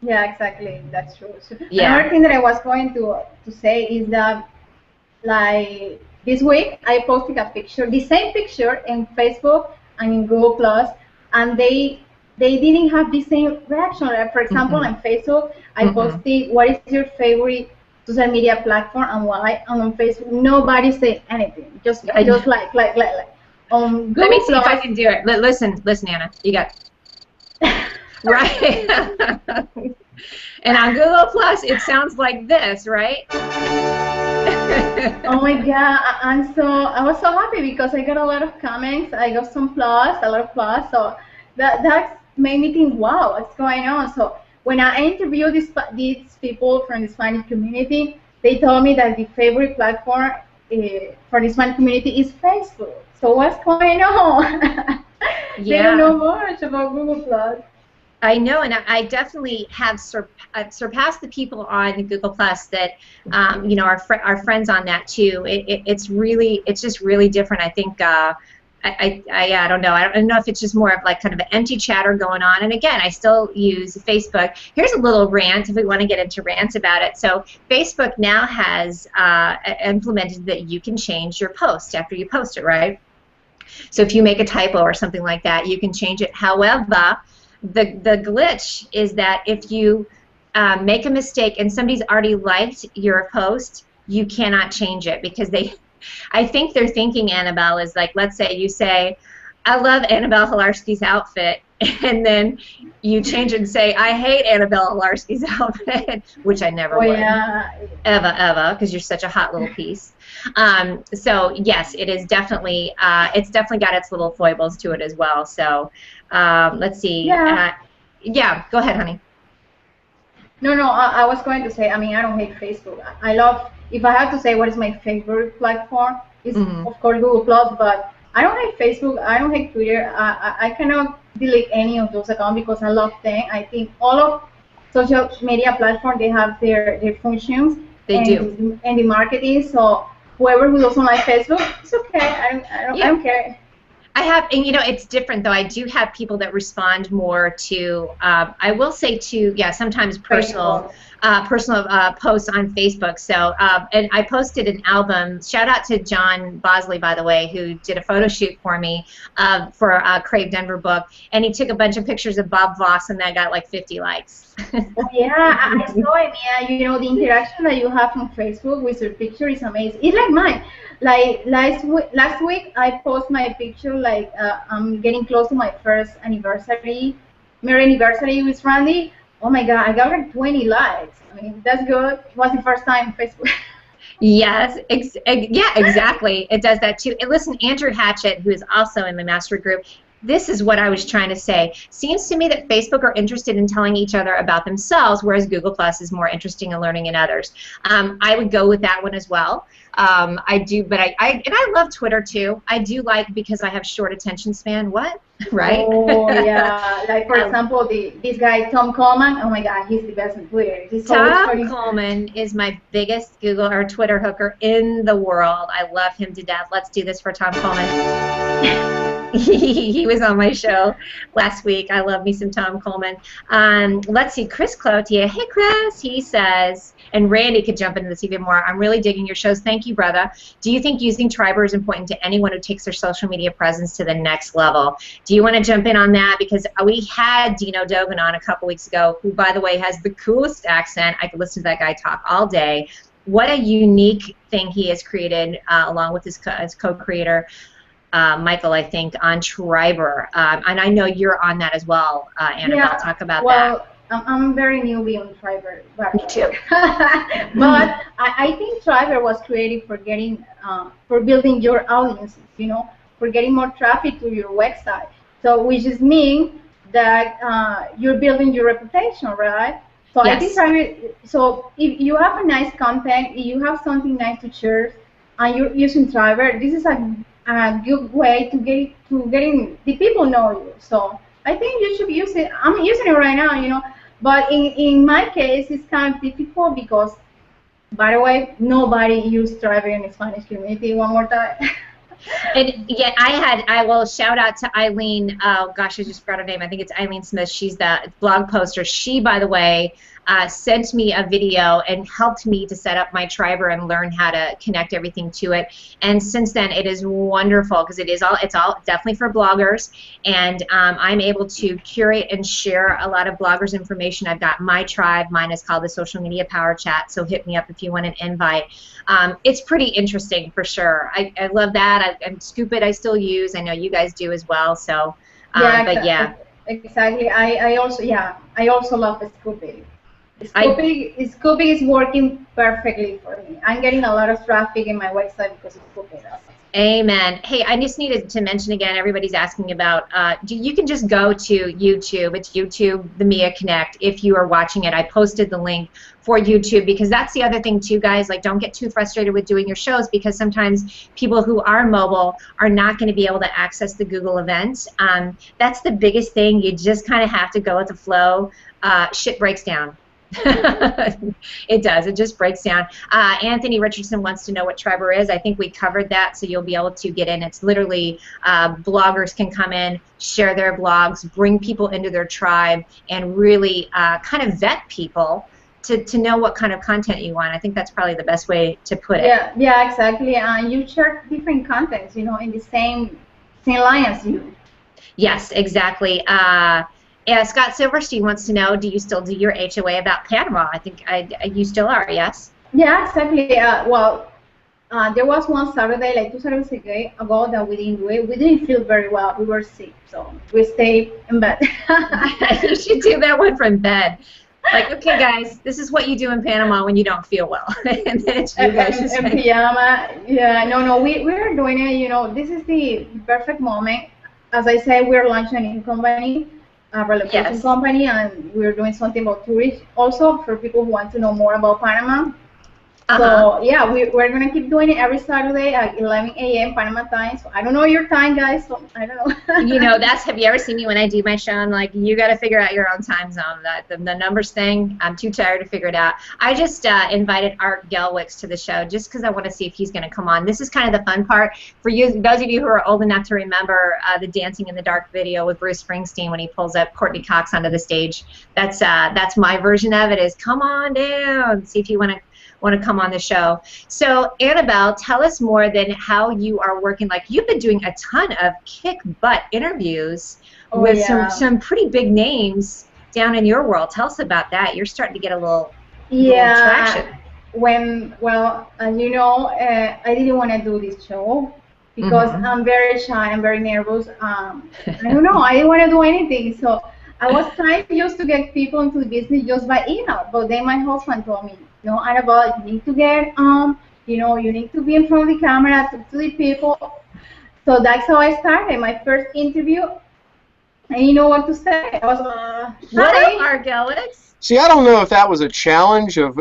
Yeah, exactly. That's true. So yeah. Another thing that I was going to say is that, like, this week I posted a picture, the same picture in Facebook and in Google Plus, and they didn't have the same reaction. Like, for example, on Facebook, I posted, what is your favorite social media platform and why? And on Facebook, nobody said anything. Just like on Google Let me see Plus, if I can do it. Listen, Anna, you got right. And on Google Plus, it sounds like this, right? Oh my God! I was so happy because I got a lot of comments. I got a lot of plus. So that made me think, wow, what's going on? So when I interviewed these people from the Spanish community, they told me that the favorite platform for the Spanish community is Facebook. So what's going on? They don't know much about Google Plus. I know, and I definitely have surpassed the people on Google Plus that are friends on that too. It's just really different. I think I don't know. I don't know if it's just more of like kind of an empty chatter going on. And again, I still use Facebook. Here's a little rant if we want to get into rants about it. So Facebook now has implemented that you can change your post after you post it, right? So if you make a typo or something like that, you can change it. However, the glitch is that if you make a mistake and somebody's already liked your post, you cannot change it because I think they're thinking, Anabell, is like, let's say you say, I love Anabell Hilarski's outfit, and then you change it and say, I hate Anabell Hilarski's outfit, which I never would. Yeah. Ever, because you're such a hot little piece. So yes, it is definitely, it's definitely got its little foibles to it as well. So let's see. Yeah. Yeah, go ahead, honey. No, I was going to say, I mean, I don't hate Facebook. I love, if I have to say what is my favorite platform, it's of course Google+, but I don't hate Facebook, I don't hate Twitter. I cannot delete any of those accounts because I love them. I think all of social media platforms, they have their functions. They do. And the marketing, so whoever who doesn't like Facebook, it's okay. I don't care. I have, and you know, it's different though. I do have people that respond more to, I will say to, yeah, sometimes personal posts on Facebook. So, and I posted an album. Shout out to John Bosley, by the way, who did a photo shoot for me for a Crave Denver book, and he took a bunch of pictures of Bob Voss, and that got like 50 likes. Yeah, I saw it. Yeah, you know, the interaction that you have on Facebook with your picture is amazing. It's like mine. Like last week, I posted my picture. Like I'm getting close to my first anniversary, marriage anniversary with Randy. Oh my God, I got like 20 likes. I mean, that's good. It was the first time on Facebook. Yes, yeah, exactly. It does that too. And listen, Andrew Hatchett, who is also in the master group, this is what I was trying to say. Seems to me that Facebook are interested in telling each other about themselves, whereas Google Plus is more interesting in learning in others. I would go with that one as well. I do, but I love Twitter too. I do like because I have short attention span. What? Right? Oh yeah. Like for example, this guy Tom Coleman. Oh my God, he's the best on Twitter. Tom Coleman is my biggest Google or Twitter hooker in the world. I love him to death. Let's do this for Tom Coleman. He was on my show last week. I love me some Tom Coleman. Let's see, Chris Cloutier. Hey, Chris. He says, and Randy could jump into this even more. I'm really digging your shows. Thank you, brother. Do you think using Triber is important to anyone who takes their social media presence to the next level? Do you want to jump in on that? Because we had Dino Dogan on a couple weeks ago, who, by the way, has the coolest accent. I could listen to that guy talk all day. What a unique thing he has created, along with his co-creator, Michael, I think, on Triber. And I know you're on that as well, Anabell. Yeah, talk about that. Well, I'm very newbie on Triber. Me too. But I think Triber was created for building your audiences, you know, for getting more traffic to your website. So which just means that you're building your reputation, right? So yes. I think Triber, so if you have a nice content, if you have something nice to share, and you're using Triber, this is a good way to getting the people know you. So I think you should use it. I'm using it right now, you know. But in my case, it's kind of difficult because, by the way, nobody used Triber in the Spanish community. One more time. And yet I will shout out to Eileen. Oh gosh, I just forgot her name. I think it's Eileen Smith. She's the blog poster. She, by the way, sent me a video and helped me to set up my Triber and learn how to connect everything to it. And since then, it is wonderful because it's all definitely for bloggers. And I'm able to curate and share a lot of bloggers' information. I've got my tribe. Mine is called the Social Media Power Chat. So hit me up if you want an invite. It's pretty interesting for sure. I love that. And Scoop It I still use. I know you guys do as well. So, but yeah. Exactly. I also love Scoop It. Scoop It is working perfectly for me. I'm getting a lot of traffic in my website because of Scoop It. Amen. Hey, I just needed to mention again, everybody's asking about, you can just go to YouTube. It's YouTube, the Mia Connect, if you are watching it. I posted the link for YouTube because that's the other thing too, guys. Like, don't get too frustrated with doing your shows because sometimes people who are mobile are not going to be able to access the Google events. That's the biggest thing. You just kind of have to go with the flow. Shit breaks down. It does. It just breaks down. Anthony Richardson wants to know what Triber is. I think we covered that, so you'll be able to get in. It's literally bloggers can come in, share their blogs, bring people into their tribe, and really kind of vet people to know what kind of content you want. I think that's probably the best way to put it. Yeah, exactly. You share different contents, you know, in the same line as you. Yes, exactly. Scott Silverstein wants to know, do you still do your HOA about Panama? I think you still are, yes? Yeah, exactly. There was one Saturday, like 2 Saturdays ago, that we didn't do it. We didn't feel very well. We were sick, so we stayed in bed. You should do that one from bed. Like, okay, guys, this is what you do in Panama when you don't feel well. And then it's you guys just in pajama. Yeah, no, we're doing it. This is the perfect moment. As I said, we're launching a new company, a relocation company, and we're doing something about tourists also for people who want to know more about Panama. So yeah, we're gonna keep doing it every Saturday at 11 a.m. Panama time. So I don't know your time, guys. So I don't know. Have you ever seen me when I do my show? I'm like, you got to figure out your own time zone. The numbers thing, I'm too tired to figure it out. I just invited Art Gelwicks to the show just because I want to see if he's going to come on. This is kind of the fun part for you, those of you who are old enough to remember the Dancing in the Dark video with Bruce Springsteen when he pulls up Courtney Cox onto the stage. That's my version of it. Is come on down, see if you want to come on the show. So Anabell, tell us more than how you are working. Like, you've been doing a ton of kick butt interviews with some pretty big names down in your world. Tell us about that. You're starting to get a little traction. As you know, I didn't want to do this show because I'm very shy, I'm very nervous. I don't know, I didn't want to do anything. So I was trying just to get people into the business just by email. But then my husband told me, no, Anabell, you need to get you need to be in front of the camera, talk to the people. So that's how I started my first interview. And you know what to say. I was what up, Art Gelwicks? See, I don't know if that was a challenge of,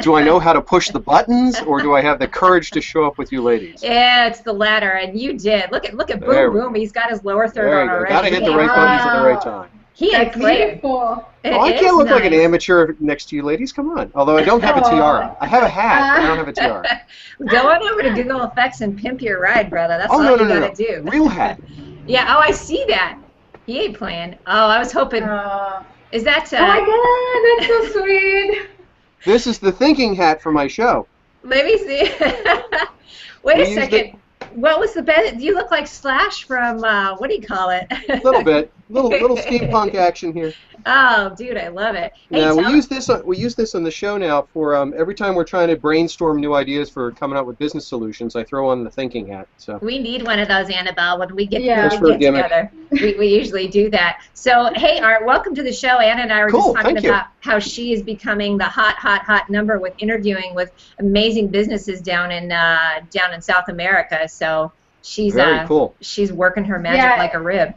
do I know how to push the buttons, or do I have the courage to show up with you ladies? Yeah, it's the latter, and you did. Look at Boom Boom. He's got his lower third on already. Got to hit the right buttons at the right time. He had beautiful. I can't look like an amateur next to you ladies. Come on. Although I don't have a tiara. I have a hat, but I don't have a tiara. Go on over to Google Effects and pimp your ride, brother. That's all you got to do. Real hat. Yeah, I see that. He ain't playing. Oh, I was hoping. Is that... oh, my God, that's so sweet. This is the thinking hat for my show. Let me see. Wait a second. What was the best? You look like Slash from, what do you call it? A little bit. Little steampunk action here. Oh, dude, I love it. Hey, yeah, we use this on the show now for every time we're trying to brainstorm new ideas for coming up with business solutions. I throw on the thinking hat. So we need one of those, Anabell, when we get together. We usually do that. So, hey, Art, welcome to the show. Anna and I were just talking about how she is becoming the hot number with interviewing with amazing businesses down in South America. So she's very cool. She's working her magic like a rib.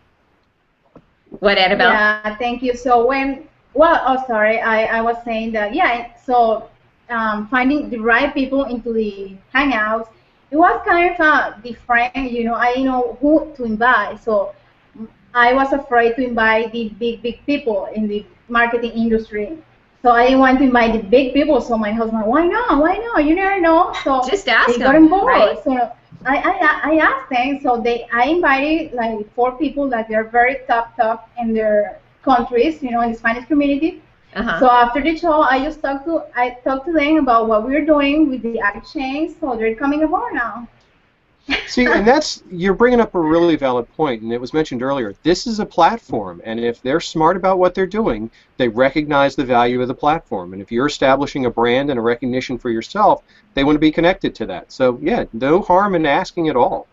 What, Anabell? Yeah, thank you. So I was saying that, so finding the right people into the hangouts, it was kind of different, I didn't know who to invite. So I was afraid to invite the big people in the marketing industry. So I didn't want to invite the big people. So my husband, why not? You never know. So just ask they got involved. Right? So I asked them, so I invited like 4 people that they're very top in their countries, in the Spanish community. So after the show, I talked to them about what we're doing with the ad chain, so they're coming aboard now. See, and you're bringing up a really valid point, and it was mentioned earlier. This is a platform, and if they're smart about what they're doing, they recognize the value of the platform. And if you're establishing a brand and a recognition for yourself, they want to be connected to that. So, yeah, no harm in asking at all.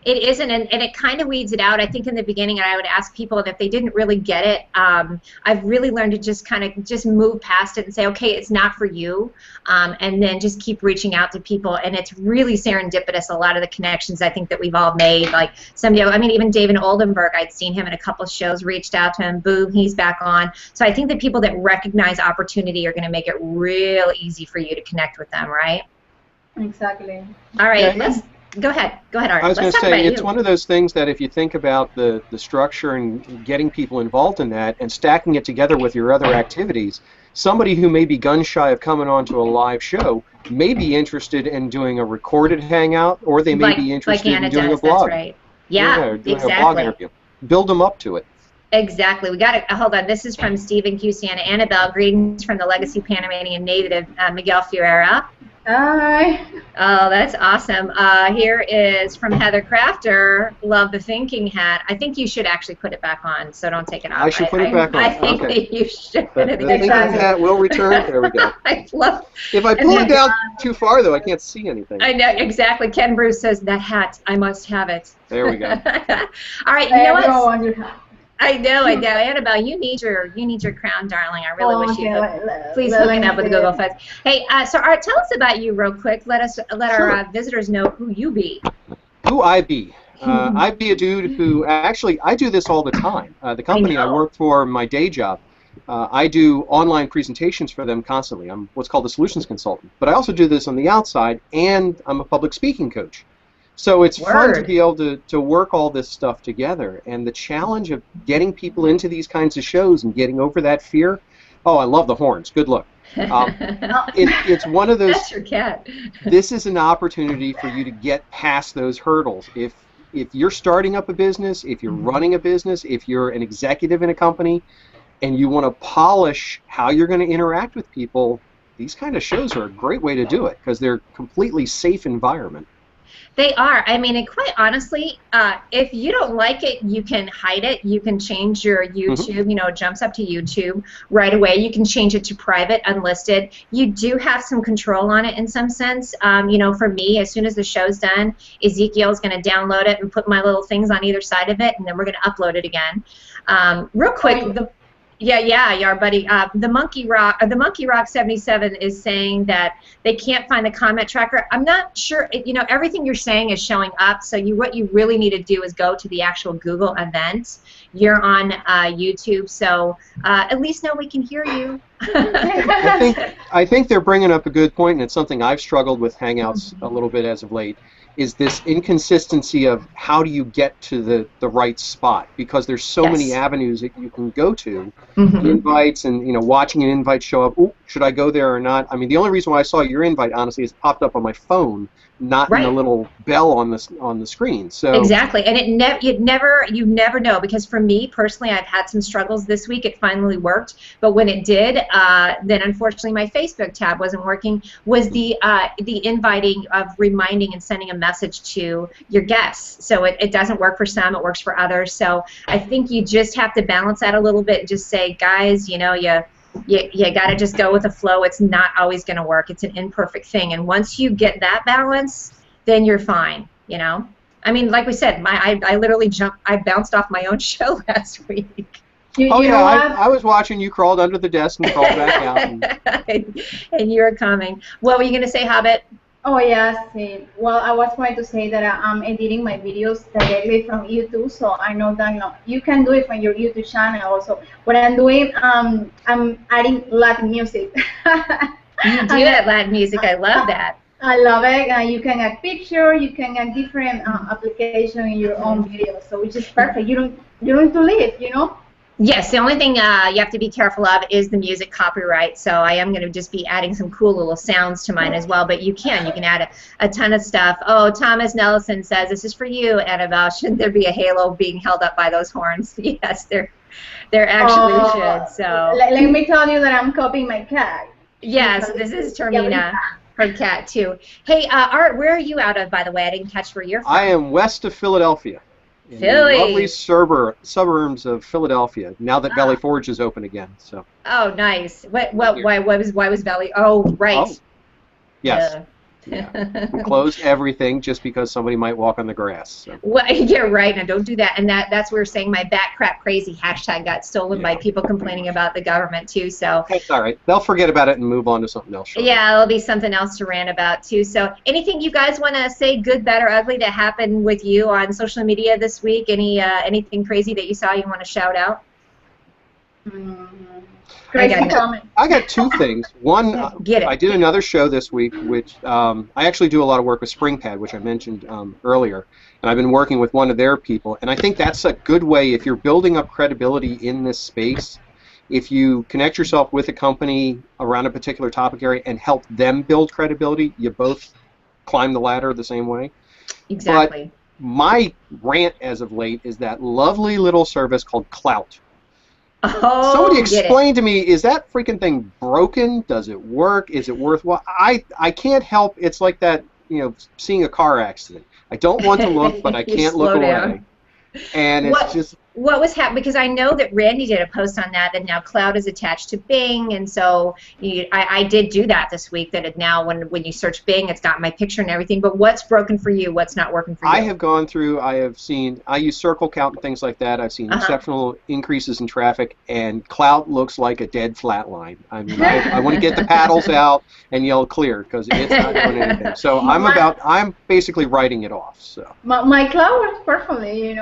It isn't, and it kind of weeds it out. I think in the beginning, and I would ask people if they didn't really get it. I've really learned to just move past it and say, okay, it's not for you, and then just keep reaching out to people. And it's really serendipitous. A lot of the connections I think that we've all made, like even David Oldenburg, I'd seen him in a couple of shows, reached out to him, boom, he's back on. So I think that people that recognize opportunity are going to make it real easy for you to connect with them, right? Exactly. All right, Go ahead, Art. I was going to say, it's one of those things that if you think about the structure and getting people involved in that and stacking it together with your other activities, somebody who may be gun-shy of coming onto a live show may be interested in doing a recorded hangout, or they may be interested in doing a blog. That's right. Yeah, doing a blog interview. Build them up to it. Exactly. We got to hold on. This is from Stephen Cusiana. Anabell, greetings from the legacy Panamanian native Miguel Ferreira. Hi. Oh, that's awesome. Here is from Heather Crafter. Love the thinking hat. I think you should actually put it back on, so don't take it off. I should put it back on. I think okay. that you should. The thinking hat will return. There we go. I love. If I pull it down too far, though, I can't see anything. I know exactly. Ken Bruce says that hat. I must have it. There we go. All right. You know what? I know. Anabell, you need your crown, darling. I really wish you could. Please hook it up with the Google Fuzz. Hey, so Art, tell us about you real quick. Let our visitors know who you be. Who I be? I be a dude who actually I do this all the time. The company I work for, my day job, I do online presentations for them constantly. I'm what's called a solutions consultant. But I also do this on the outside, and I'm a public speaking coach. So it's fun to be able to work all this stuff together, and the challenge of getting people into these kinds of shows and getting over that fear. Oh, I love the horns. Good luck. It's one of those. That's your cat. This is an opportunity for you to get past those hurdles. If you're starting up a business, if you're running a business, if you're an executive in a company, and you want to polish how you're going to interact with people, these kind of shows are a great way to do it because they're a completely safe environment. They are. I mean, and quite honestly, if you don't like it, you can hide it. You can change your YouTube. You know, it jumps up to YouTube right away. You can change it to private, unlisted. You do have some control on it in some sense. You know, for me, as soon as the show's done, Ezekiel's going to download it and put my little things on either side of it, and then we're going to upload it again. Real quick, our buddy. The Monkey Rock 77 is saying that they can't find the comment tracker. I'm not sure. You know, everything you're saying is showing up. So what you really need to do is go to the actual Google event. You're on YouTube, so at least now we can hear you. I think they're bringing up a good point, and it's something I've struggled with Hangouts a little bit as of late. Is this inconsistency of how do you get to the right spot, because there's so many avenues that you can go to, invites, and watching an invite show up. Ooh, should I go there or not? I mean, the only reason why I saw your invite, honestly, is it popped up on my phone, not in the little bell on the screen. So exactly, and you never know, because for me personally, I've had some struggles this week. It finally worked, but when it did, then unfortunately my Facebook tab wasn't working. Was the inviting of reminding and sending a message to your guests. So it doesn't work for some, it works for others. So I think you just have to balance that a little bit and just say, guys, you got to just go with the flow. It's not always going to work. It's an imperfect thing. And once you get that balance, then you're fine, I mean, like we said, I literally bounced off my own show last week. I was watching you crawled under the desk and crawled back out. And you were coming. What were you going to say, Hobbit? Oh, yes. Well, I was going to say that I'm editing my videos directly from YouTube, so I know that you can do it from your YouTube channel also. What I'm doing, I'm adding Latin music. You do that Latin music. I love that. I love it. You can add pictures, you can add different applications in your own video, so which is perfect. You don't need to leave, Yes, the only thing you have to be careful of is the music copyright. So I am going to just be adding some cool little sounds to mine as well. But you can add a ton of stuff. Oh, Thomas Nelson says, this is for you, Annabelle. Shouldn't there be a halo being held up by those horns? Yes, there actually should. So let me tell you that I'm copying my cat. Yes, this is Termina, her cat too. Hey, Art, where are you out of, by the way? I didn't catch where you're from. I am west of Philadelphia. Philly. Lovely suburbs of Philadelphia. Now that Valley Forge is open again, so. Oh, nice. Why was Valley? Oh, right. Oh, yes. Yeah. We closed everything just because somebody might walk on the grass. So. Well, yeah, right. Now don't do that. And that's where we're saying my bat crap crazy hashtag got stolen by people complaining about the government too. So that's all right. They'll forget about it and move on to something else. Sure. Yeah, it'll be something else to rant about too. So anything you guys want to say, good, bad, or ugly, that happened with you on social media this week? Anything crazy that you saw you want to shout out? I got two things. One, I did another show this week, which I actually do a lot of work with SpringPad, which I mentioned earlier, and I've been working with one of their people, and I think that's a good way if you're building up credibility in this space. If you connect yourself with a company around a particular topic area and help them build credibility, you both climb the ladder the same way. Exactly. my rant as of late is that lovely little service called Clout. Oh, somebody explain to me, is that freaking thing broken? Does it work? Is it worthwhile? I can't help. It's like that, seeing a car accident. I don't want to look, but I can't look away. And it's just... What was happening? Because I know that Randy did a post on that now Cloud is attached to Bing, and so I did do that this week. That now when you search Bing, it's got my picture and everything. But what's broken for you? What's not working for you? I have gone through. I use circle count and things like that. I've seen exceptional increases in traffic, and Cloud looks like a dead flat line. I mean, I want to get the paddles out and yell clear because it's not doing anything. So I'm basically writing it off. So my Cloud works perfectly.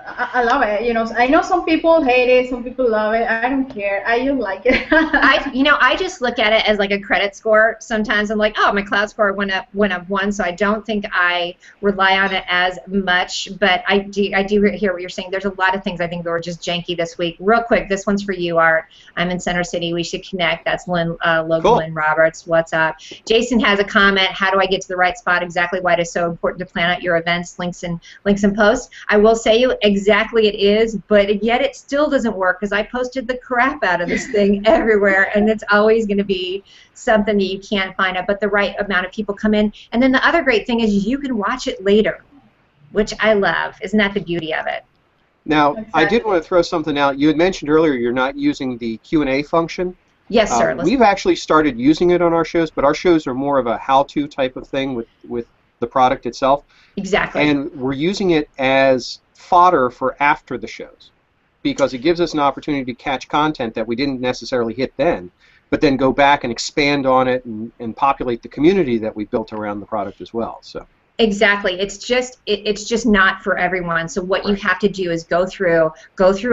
I love it. I know some people hate it, some people love it. I don't care. I just like it. I just look at it as like a credit score. Sometimes I'm like, oh, my Cloud score went up one, so I don't think I rely on it as much. But I do hear what you're saying. There's a lot of things I think that were just janky this week. Real quick, this one's for you, Art. I'm in Center City. We should connect. That's Logan cool. Lynn Roberts. What's up? Jason has a comment. How do I get to the right spot? Exactly why it is so important to plan out your events. Links and posts. I will say you exactly it is, but yet it still doesn't work because I posted the crap out of this thing everywhere, and it's always going to be something that you can't find out, but the right amount of people come in. And then the other great thing is you can watch it later, which I love. Isn't that the beauty of it? Now, exactly. I did want to throw something out. You had mentioned earlier you're not using the Q&A function. Yes, sir. We've actually started using it on our shows, but our shows are more of a how-to type of thing with the product itself. Exactly. And we're using it as fodder for after the shows because it gives us an opportunity to catch content that we didn't necessarily hit then, but then go back and expand on it and populate the community that we built around the product as well. So. Exactly. It's just not for everyone. So what you have to do is go through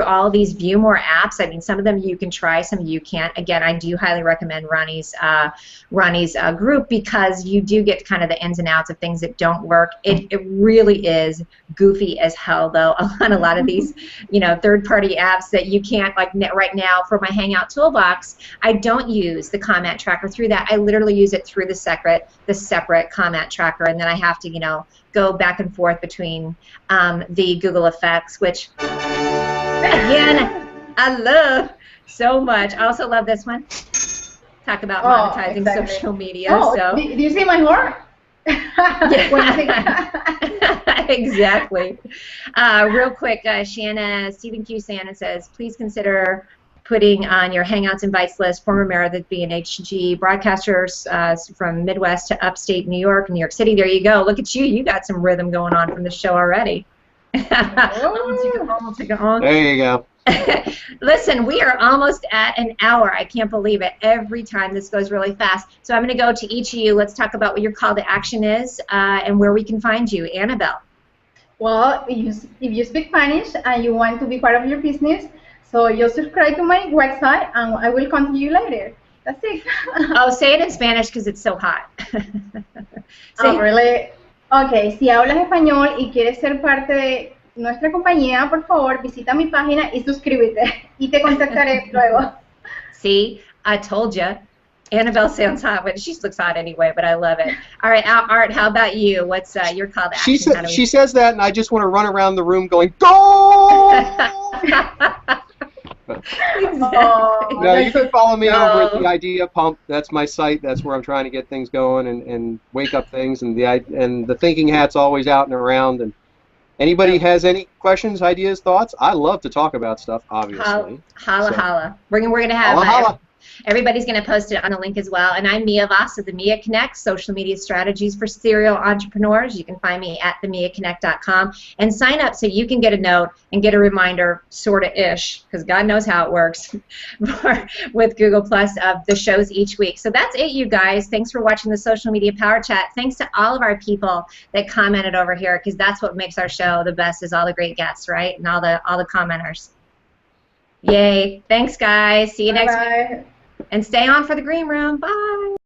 all these view more apps. I mean, some of them you can try, some you can't. Again, I do highly recommend Ronnie's group because you do get kind of the ins and outs of things that don't work. It really is goofy as hell though on a lot of these third-party apps that you can't, like right now for my Hangout Toolbox, I don't use the comment tracker through that. I literally use it through the separate comment tracker, and then I have to go back and forth between the Google Effects, which, again, I love so much. I also love this one. Talk about monetizing social media. Oh, so. Do you see my horn? Exactly. Real quick, Stephen Q. Shannon says, please consider putting on your Hangouts invites list former mayor of the BNHG broadcasters from Midwest to upstate New York, New York City. There you go. Look at you. You got some rhythm going on from the show already. I'll take it home. There you go. Listen, we are almost at an hour. I can't believe it. Every time this goes really fast. So I'm going to go to each of you. Let's talk about what your call to action is and where we can find you. Annabelle. Well, if you speak Spanish and you want to be part of your business, so you subscribe to my website, and I will contact you later. That's it. Oh, say it in Spanish because it's so hot. Oh, really? Okay, si hablas español y quieres ser parte de nuestra compañía, por favor, visita mi página y suscríbete. Y te contactaré luego. See, I told you. Annabelle sounds hot, but she looks hot anyway, but I love it. All right, Art, how about you? What's your call to action? She says that, and I just want to run around the room going, go! Exactly. No, you can follow me over at the Idea Pump. That's my site. That's where I'm trying to get things going and wake up things. And the Thinking Hat's always out and around. And anybody has any questions, ideas, thoughts? I love to talk about stuff, obviously. Holla. We're going to have holla. Everybody's going to post it on the link as well. And I'm Mia Voss of the Mia Connect, social media strategies for serial entrepreneurs. You can find me at themiaconnect.com and sign up so you can get a note and get a reminder, sort of ish, because God knows how it works, with Google Plus of the shows each week. So that's it, you guys. Thanks for watching the Social Media Power Chat. Thanks to all of our people that commented over here, because that's what makes our show the best, is all the great guests, right? And all the commenters. Yay. Thanks, guys. See you next week. And stay on for the green room. Bye.